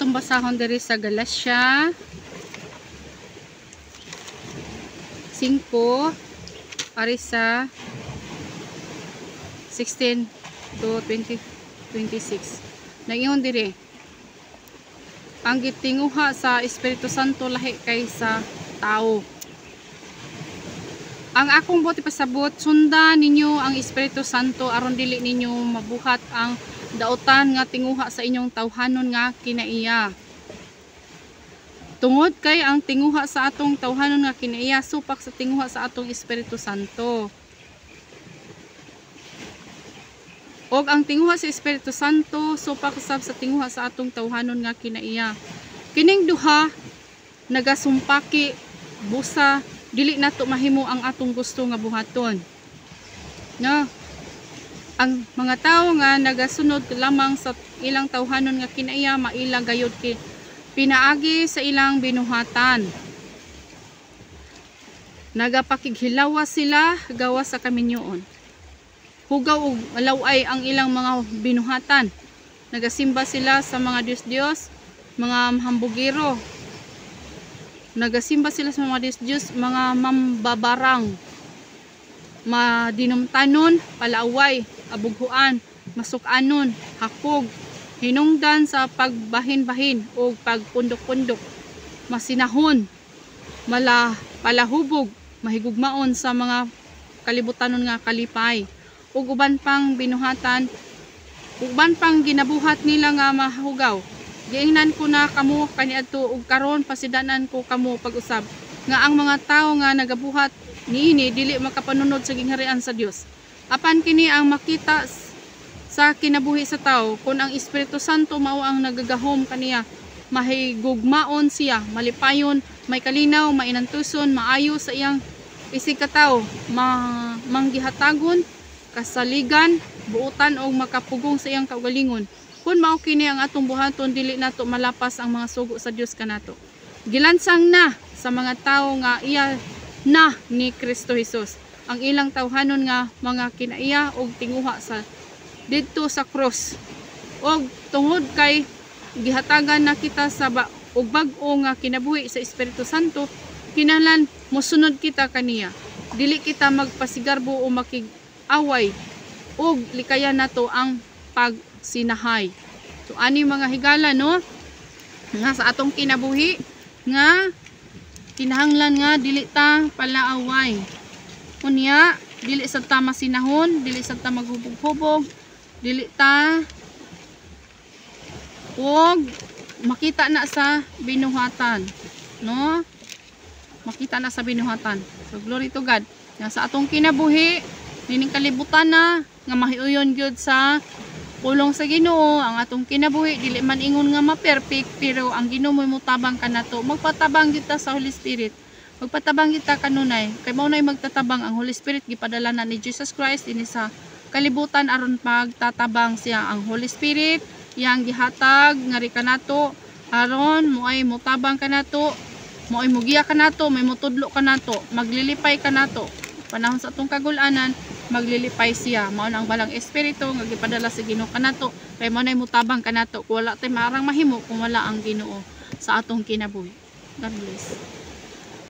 atong basahon diri sa Galatia 5 ari sa 16 to 26. Nangihon diri, ang gitinguha sa Espiritu Santo lahi kaysa tao. Ang akong buti pasabot, sundan ninyo ang Espiritu Santo aron dili ninyo mabuhat ang dautan nga tinguha sa inyong tawhanon nga kinaiya. Tungod kay ang tinguha sa atong tawhanon nga kinaiya supak sa tinguha sa atong Espiritu Santo. Og ang tinguha sa Espiritu Santo supak sab sa tinguha sa atong tawhanon nga kinaiya. Kining duha nagasumpaki busa dili nato mahimo ang atong gusto nga buhaton. No? Ang mga tawo nga nagasunod lamang sa ilang tawhanon nga kinaiya maila gayud kay pinaagi sa ilang binuhatan. Nagapakighilawa sila gawa sa kaminyoon. Hugaw ug malaway ang ilang mga binuhatan. Nagasimba sila sa mga Diyos-Diyos, mga hambugiro. Nagasimba sila sa mga Diyos-Diyos, mga mambabarang, madinumtanon, palaaway, abughuan, masukanon, hakog, hinungdan sa pagbahin-bahin o pagpundok-pundok, masinahon, palahubog, mahigugmaon sa mga kalibutanon nga kalipay, ug uban pang binuhatan, uban pang ginabuhat nila nga mahugaw. Giingnan ko na kamo kaniadto ug karon pasidanan ko kamo pag-usab nga ang mga tawo nga nagabuhat niini dili makapanunod sa gingharian sa Dios. Apan kini ang makita sa kinabuhi sa tao kun ang Espiritu Santo mao ang nagagahom kaniya, mahigugmaon siya, malipayon, may kalinaw, mainantuson, maayo sa iyang isig katawo, manggihatagon, kasaligan, buutan o makapugong sa iyang kaugalingon. Kung mao kini ang atong buhaton dili nato malapas ang mga sugo sa Dios kanato. Gilansang na sa mga tawo nga iya na ni Kristo Jesus ang ilang tawhanon nga mga kinaiya og tinguha sa didto sa cross. Og tungod kay gihatagan na kita sa og bag-o nga kinabuhi sa Espiritu Santo, kinahanglan mosunod kita kaniya. Dili kita magpasigarbo o makig-away og likayan nato ang pagsinahay. So ani mga higala no nga sa atong kinabuhi nga kinahanglan nga dili ta palaaway. Unya dili sa ta masinahon, dili sa ta maghubog-hubog, dili ta og makita na sa binuhatan, no? Makita na sa binuhatan. So glory to God. Nga sa atong kinabuhi, nining kalibutan na nga mahiuyon gyud sa pulong sa Ginoo ang atong kinabuhi, dili man ingon nga ma-perfect pero ang Ginoo mo'y mutabang kanato. Magpatabang kita sa Holy Spirit. Magpatabang kita kanunay. Kay mao nay magtatabang ang Holy Spirit gipadala na ni Jesus Christ dinhi sa kalibutan aron pagtatabang siya ang Holy Spirit yang gihatag ngari kanato aron moay mutabang kanato, moay mugiya kanato, may mutudlo kanato, maglilipay kanato. Panahon sa atong kagul-anan maglilipay siya. Mao ang balang espiritu nga gipadala sa Ginoo kanato kay mao nay mutabang kanato. Wala tay marang mahimo kung wala ang Ginoo sa atong kinabuhi. God bless.